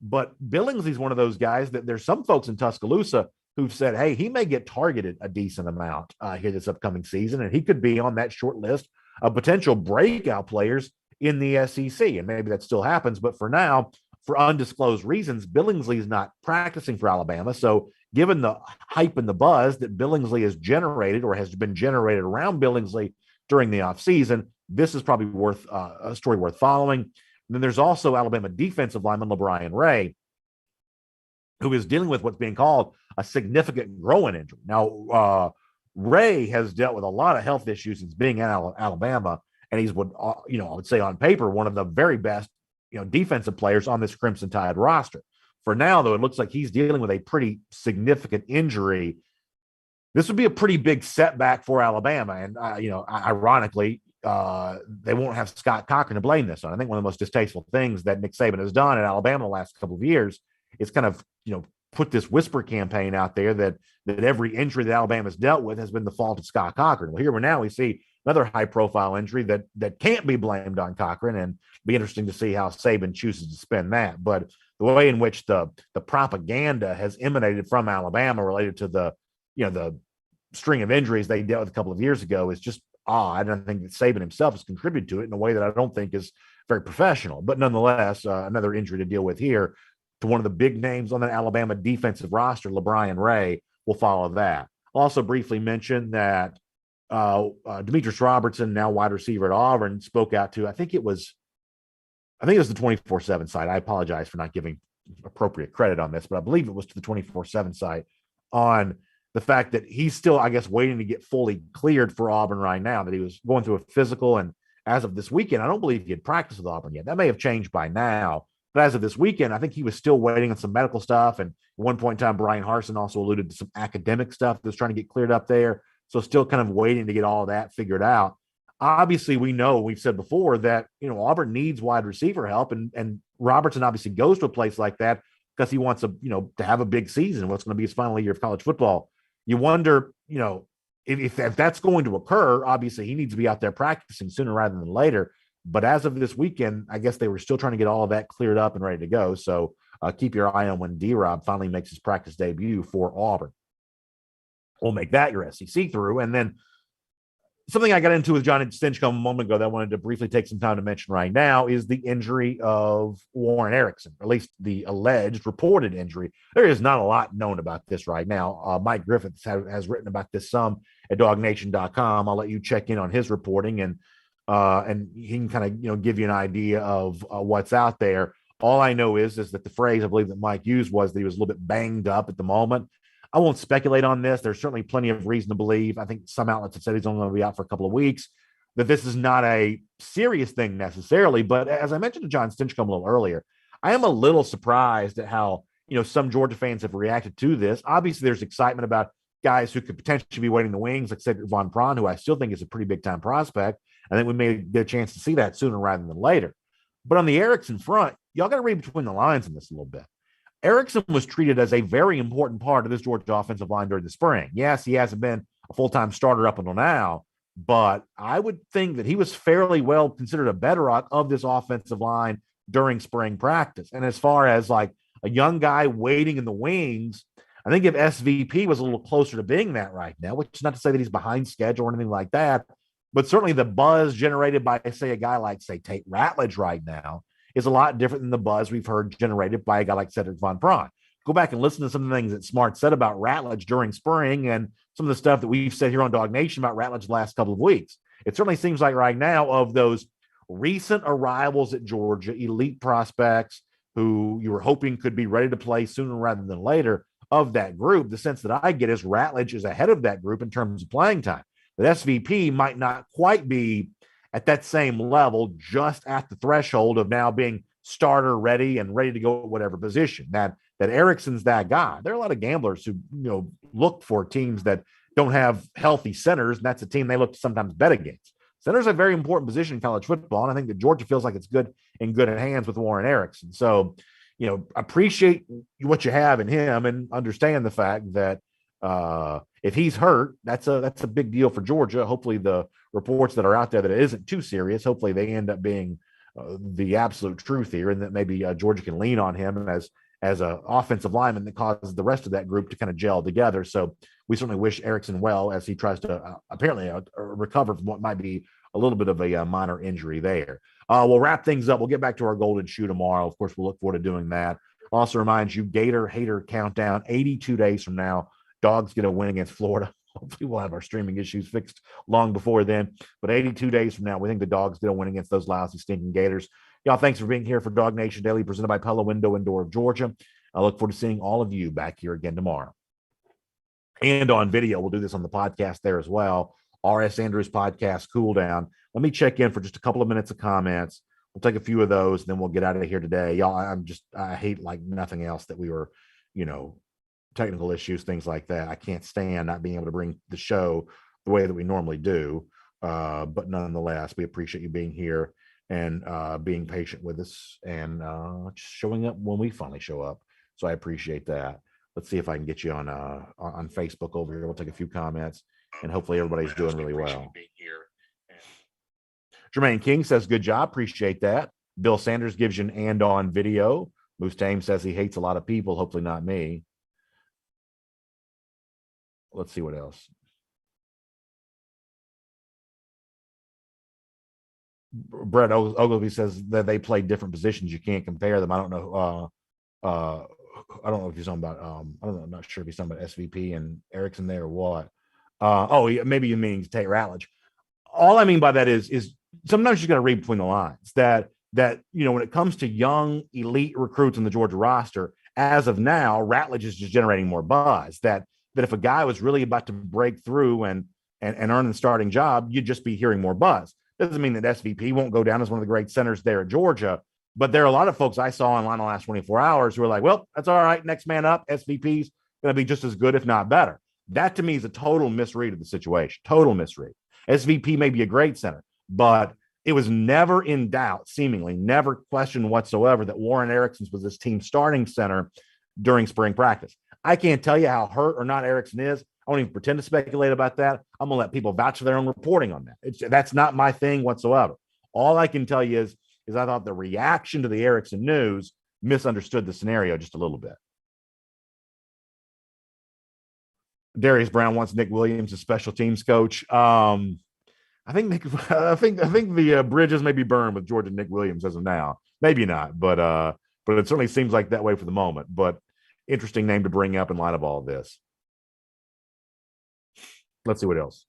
Billingsley's one of those guys that there's some folks in Tuscaloosa who've said, hey, he may get targeted a decent amount here this upcoming season, and he could be on that short list of potential breakout players in the SEC. And maybe that still happens. But for now, for undisclosed reasons, Billingsley's not practicing for Alabama. So given the hype and the buzz that Billingsley has generated or has been generated around Billingsley during the offseason, this is probably worth a story worth following. And then there's also Alabama defensive lineman LeBrian Ray, who is dealing with what's being called a significant groin injury. Now, Ray has dealt with a lot of health issues since being in Alabama, and he's I would say on paper, one of the very best, defensive players on this Crimson Tide roster. For now, though, it looks like he's dealing with a pretty significant injury. This would be a pretty big setback for Alabama, and ironically, they won't have Scott Cochran to blame this on. I think one of the most distasteful things that Nick Saban has done at Alabama the last couple of years is kind of, put this whisper campaign out there that every injury that Alabama's dealt with has been the fault of Scott Cochran. Well, here we see another high-profile injury that can't be blamed on Cochran, and it'll be interesting to see how Saban chooses to spin that. But the way in which the propaganda has emanated from Alabama related to the string of injuries they dealt with a couple of years ago is just odd. And I think that Saban himself has contributed to it in a way that I don't think is very professional. But nonetheless, another injury to deal with here to one of the big names on the Alabama defensive roster, LeBrian Ray, will follow that. I'll also briefly mention that Demetrius Robertson, now wide receiver at Auburn, spoke out to, I think it was the 24/7 site. I apologize for not giving appropriate credit on this, but I believe it was to the 24/7 site on the fact that he's still, I guess, waiting to get fully cleared for Auburn right now, that he was going through a physical. And as of this weekend, I don't believe he had practiced with Auburn yet. That may have changed by now. But as of this weekend, I think he was still waiting on some medical stuff. And at one point in time, Brian Harsin also alluded to some academic stuff that was trying to get cleared up there. So still kind of waiting to get all of that figured out. Obviously, we know, we've said before that, Auburn needs wide receiver help. And Robertson obviously goes to a place like that because he wants to have a big season, what's going to be his final year of college football. You wonder, if that's going to occur, obviously he needs to be out there practicing sooner rather than later. But as of this weekend, I guess they were still trying to get all of that cleared up and ready to go. So keep your eye on when D-Rob finally makes his practice debut for Auburn. We'll make that your SEC through. And then something I got into with John Stinchcomb a moment ago that I wanted to briefly take some time to mention right now is the injury of Warren Erickson, or at least the alleged reported injury. There is not a lot known about this right now. Mike Griffiths has written about this some at DawgNation.com. I'll let you check in on his reporting, and he can kind of give you an idea of what's out there. All I know is that the phrase I believe that Mike used was that he was a little bit banged up at the moment. I won't speculate on this. There's certainly plenty of reason to believe. I think some outlets have said he's only going to be out for a couple of weeks, that this is not a serious thing necessarily. But as I mentioned to John Stinchcomb a little earlier, I am a little surprised at how, some Georgia fans have reacted to this. Obviously, there's excitement about guys who could potentially be waiting in the wings, like Cedric Von Prawn, who I still think is a pretty big-time prospect. I think we may get a chance to see that sooner rather than later. But on the Erickson front, y'all got to read between the lines in this a little bit. Erickson was treated as a very important part of this Georgia offensive line during the spring. Yes, he hasn't been a full-time starter up until now. But I would think that he was fairly well considered a bedrock of this offensive line during spring practice. And as far as like a young guy waiting in the wings, I think if SVP was a little closer to being that right now, which is not to say that he's behind schedule or anything like that, but certainly the buzz generated by, say, a guy like, say, Tate Ratledge right now is a lot different than the buzz we've heard generated by a guy like Cedric Von Prawn. Go back and listen to some of the things that Smart said about Ratledge during spring and some of the stuff that we've said here on DawgNation about Ratledge the last couple of weeks. It certainly seems like right now, of those recent arrivals at Georgia, elite prospects who you were hoping could be ready to play sooner rather than later, of that group, the sense that I get is Ratledge is ahead of that group in terms of playing time. But SVP might not quite be at that same level, just at the threshold of now being starter ready and ready to go at whatever position. That Erickson's that guy. There are a lot of gamblers who look for teams that don't have healthy centers, and that's a team they look to sometimes bet against. Center's a very important position in college football, and I think that Georgia feels like it's in good hands with Warren Erickson. So, appreciate what you have in him and understand the fact that if he's hurt, that's a big deal for Georgia. Hopefully the reports that are out there that it isn't too serious, hopefully they end up being the absolute truth here, and that maybe Georgia can lean on him as an offensive lineman that causes the rest of that group to kind of gel together. So we certainly wish Erickson well as he tries to apparently recover from what might be a little bit of a minor injury there. We'll wrap things up. We'll get back to our golden shoe tomorrow. Of course, we'll look forward to doing that. Also remind you, Gator Hater Countdown, 82 days from now, Dogs get a win against Florida. Hopefully we'll have our streaming issues fixed long before then. But 82 days from now, we think the Dogs get a win against those lousy, stinking Gators. Y'all, thanks for being here for DawgNation Daily, presented by Pella Window and Door of Georgia. I look forward to seeing all of you back here again tomorrow. And on video, we'll do this on the podcast there as well. R.S. Andrews Podcast Cool Down. Let me check in for just a couple of minutes of comments. We'll take a few of those, and then we'll get out of here today. Y'all, I hate like nothing else that we were, technical issues, things like that. I can't stand not being able to bring the show the way that we normally do. But nonetheless, we appreciate you being here and being patient with us and just showing up when we finally show up. So I appreciate that. Let's see if I can get you on Facebook over here. We'll take a few comments, and hopefully everybody's doing really well. Jermaine King says, good job. Appreciate that. Bill Sanders gives you an and on video. Moose Tame says he hates a lot of people. Hopefully not me. Let's see what else. Brett Ogilvy says that they play different positions. You can't compare them. I don't know. I don't know if he's talking about. I don't know. I'm not sure if he's talking about SVP and Erickson there or what. Maybe you mean Tate Ratledge. All I mean by that is sometimes you got to read between the lines. That when it comes to young elite recruits in the Georgia roster, as of now, Ratledge is just generating more buzz. That if a guy was really about to break through and earn the starting job, you'd just be hearing more buzz. Doesn't mean that SVP won't go down as one of the great centers there at Georgia, but there are a lot of folks I saw online the last 24 hours who are like, well, that's all right. Next man up, SVP's going to be just as good, if not better. That to me is a total misread of the situation. Total misread. SVP may be a great center, but it was never in doubt, seemingly never questioned whatsoever, that Warren Erickson was this team's starting center during spring practice. I can't tell you how hurt or not Erickson is. I won't even pretend to speculate about that. I'm going to let people vouch for their own reporting on that. That's not my thing whatsoever. All I can tell you is I thought the reaction to the Erickson news misunderstood the scenario just a little bit. Darius Brown wants Nick Williams as special teams coach. I think the bridges may be burned with Georgia Nick Williams as of now. Maybe not, but it certainly seems like that way for the moment. But interesting name to bring up in light of all of this. Let's see what else.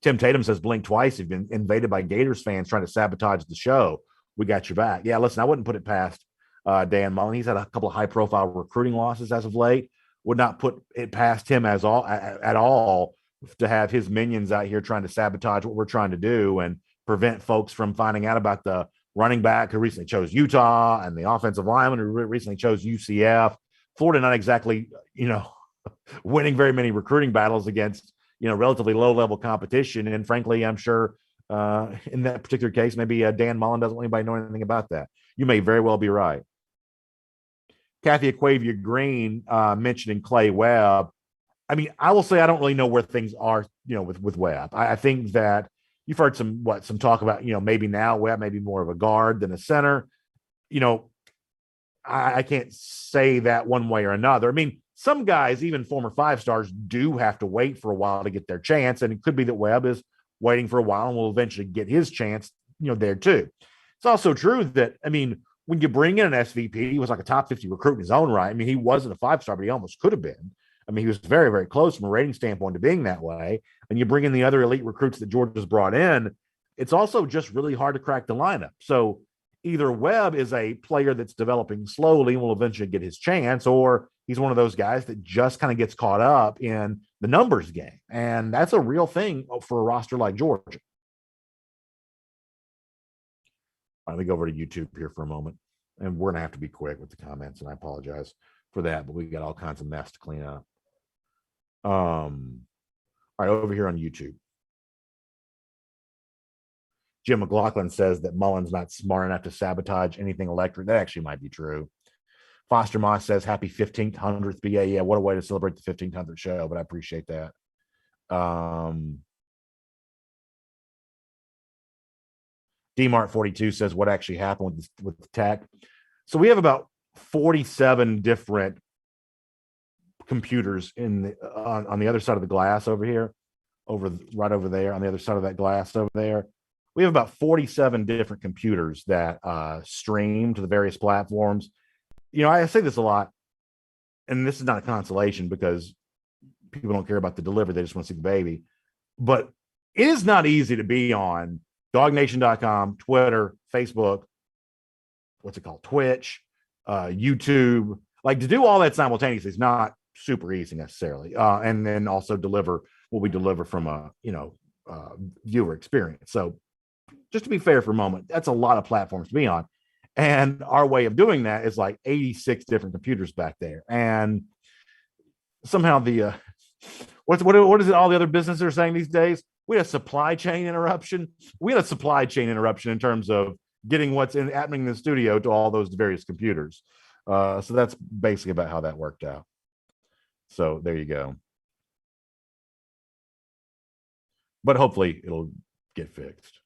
Tim Tatum says, blink twice. You've been invaded by Gators fans trying to sabotage the show. We got your back. Yeah, listen, I wouldn't put it past Dan Mullen. He's had a couple of high-profile recruiting losses as of late. Would not put it past him at all to have his minions out here trying to sabotage what we're trying to do and prevent folks from finding out about the running back who recently chose Utah and the offensive lineman who recently chose UCF. Florida not exactly, winning very many recruiting battles against, relatively low-level competition. And frankly, I'm sure in that particular case, maybe Dan Mullen doesn't want anybody know anything about that. You may very well be right. Kathy Aquavia Green mentioning Clay Webb. I mean, I will say I don't really know where things are, with Webb. I think that you've heard some talk about, maybe now Webb may be more of a guard than a center. I can't say that one way or another. I mean, some guys, even former 5-stars, do have to wait for a while to get their chance. And it could be that Webb is waiting for a while and will eventually get his chance, there too. It's also true that, I mean, when you bring in an SVP, he was like a top 50 recruit in his own right. I mean, he wasn't a 5-star, but he almost could have been. I mean, he was very, very close from a rating standpoint to being that way. And you bring in the other elite recruits that Georgia's brought in, it's also just really hard to crack the lineup. So either Webb is a player that's developing slowly and will eventually get his chance, or he's one of those guys that just kind of gets caught up in the numbers game. And that's a real thing for a roster like Georgia. Let me go over to YouTube here for a moment. And we're going to have to be quick with the comments, and I apologize for that, but we got all kinds of mess to clean up. All right, over here on YouTube. Jim McLaughlin says that Mullen's not smart enough to sabotage anything electric. That actually might be true. Foster Moss says, happy 1500th BA. Yeah, what a way to celebrate the 1500th show, but I appreciate that. DMart42 says, what actually happened with the tech? So we have about 47 different computers on the other side of the glass over here, right over there, on the other side of that glass over there. We have about 47 different computers that stream to the various platforms. I say this a lot, and this is not a consolation because people don't care about the delivery. They just want to see the baby. But it is not easy to be on DawgNation.com, Twitter, Facebook, what's it called? Twitch, YouTube. Like, to do all that simultaneously is not super easy necessarily. And then also deliver what we deliver from a, viewer experience. So just to be fair for a moment, that's a lot of platforms to be on. And our way of doing that is like 86 different computers back there. And somehow the, what is it all the other businesses are saying these days? We had a supply chain interruption. We had a supply chain interruption in terms of getting what's happening in the studio to all those various computers. So that's basically about how that worked out. So there you go. But hopefully it'll get fixed.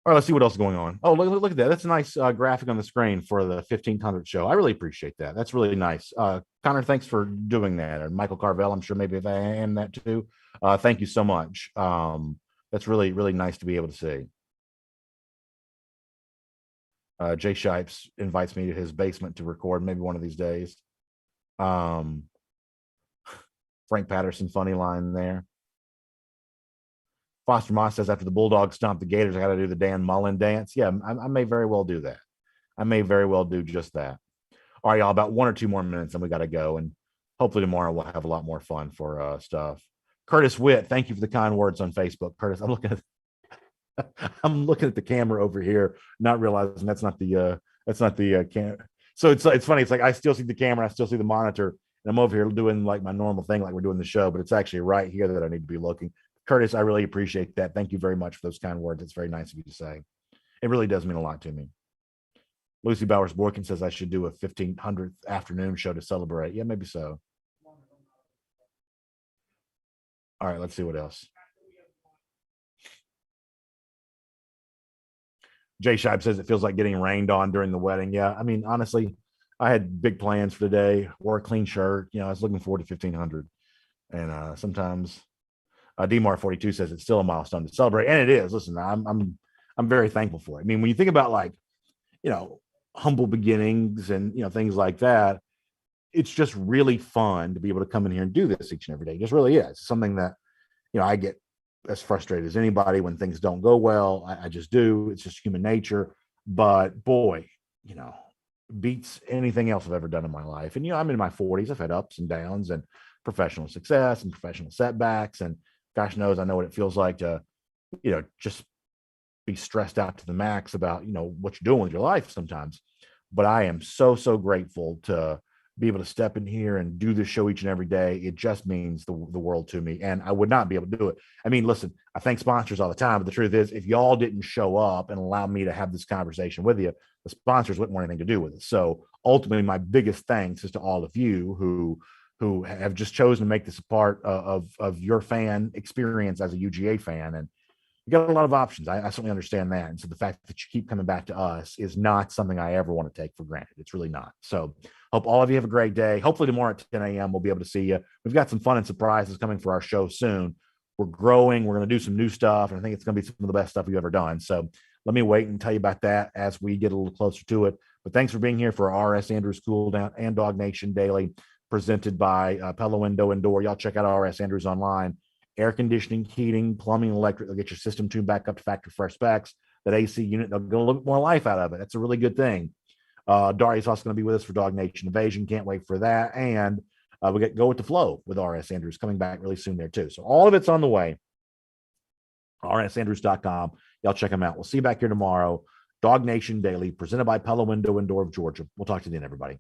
All right, let's see what else is going on. Oh, look at that. That's a nice graphic on the screen for the 1500 show. I really appreciate that. That's really nice. Connor, thanks for doing that. And Michael Carvel, I'm sure maybe if I am that too. Thank you so much. That's really, really nice to be able to see. Jay Shipes invites me to his basement to record maybe one of these days. Frank Patterson, funny line there. Foster Moss says, after the Bulldogs stomp the Gators, I got to do the Dan Mullen dance. Yeah, I may very well do that. I may very well do just that. All right, y'all, about 1 or 2 more minutes and we got to go. And hopefully tomorrow we'll have a lot more fun for stuff. Curtis Witt, thank you for the kind words on Facebook. Curtis, I'm looking at the camera over here, not realizing that's not the camera. So it's funny. It's like I still see the camera, I still see the monitor, and I'm over here doing like my normal thing, like we're doing the show, but it's actually right here that I need to be looking. Curtis, I really appreciate that. Thank you very much for those kind words. It's very nice of you to say. It really does mean a lot to me. Lucy Bowers Borkin says I should do a 1500th afternoon show to celebrate. Yeah, maybe so. All right, let's see what else. Jay Shibe says it feels like getting rained on during the wedding. Yeah, I mean, honestly, I had big plans for the day. Wore a clean shirt. I was looking forward to 1500. And sometimes DMar42 says it's still a milestone to celebrate, and it is. Listen, I'm very thankful for it. I mean, when you think about like, humble beginnings and things like that, it's just really fun to be able to come in here and do this each and every day. It just really is. It's something that I get as frustrated as anybody when things don't go well. I just do. It's just human nature. But boy, beats anything else I've ever done in my life. And I'm in my 40s. I've had ups and downs and professional success and professional setbacks, and gosh knows I know what it feels like to just be stressed out to the max about what you're doing with your life sometimes. But I am so grateful to be able to step in here and do this show each and every day. It just means the world to me, and I would not be able to do it. I mean, listen, I thank sponsors all the time, but the truth is, if y'all didn't show up and allow me to have this conversation with you, the sponsors wouldn't want anything to do with it. So ultimately, my biggest thanks is to all of you who who have just chosen to make this a part of your fan experience as a UGA fan. And you got a lot of options. I certainly understand that. And so the fact that you keep coming back to us is not something I ever want to take for granted. It's really not. So hope all of you have a great day. Hopefully tomorrow at 10 a.m. we'll be able to see you. We've got some fun and surprises coming for our show soon. We're growing. We're going to do some new stuff. And I think it's going to be some of the best stuff we've ever done. So let me wait and tell you about that as we get a little closer to it. But thanks for being here for RS Andrews Cool Down and DawgNation Daily, presented by Pella Window and Door. Y'all check out RS Andrews online. Air conditioning, heating, plumbing, electric. They'll get your system tuned back up to factory fresh specs. That AC unit, they'll get a little bit more life out of it. That's a really good thing. Darius also going to be with us for DawgNation Invasion. Can't wait for that. And we get Go with the Flow with RS Andrews coming back really soon there too. So all of it's on the way. rsandrews.com. Y'all check them out. We'll see you back here tomorrow. DawgNation Daily, presented by Pella Window and Door of Georgia. We'll talk to you then, everybody.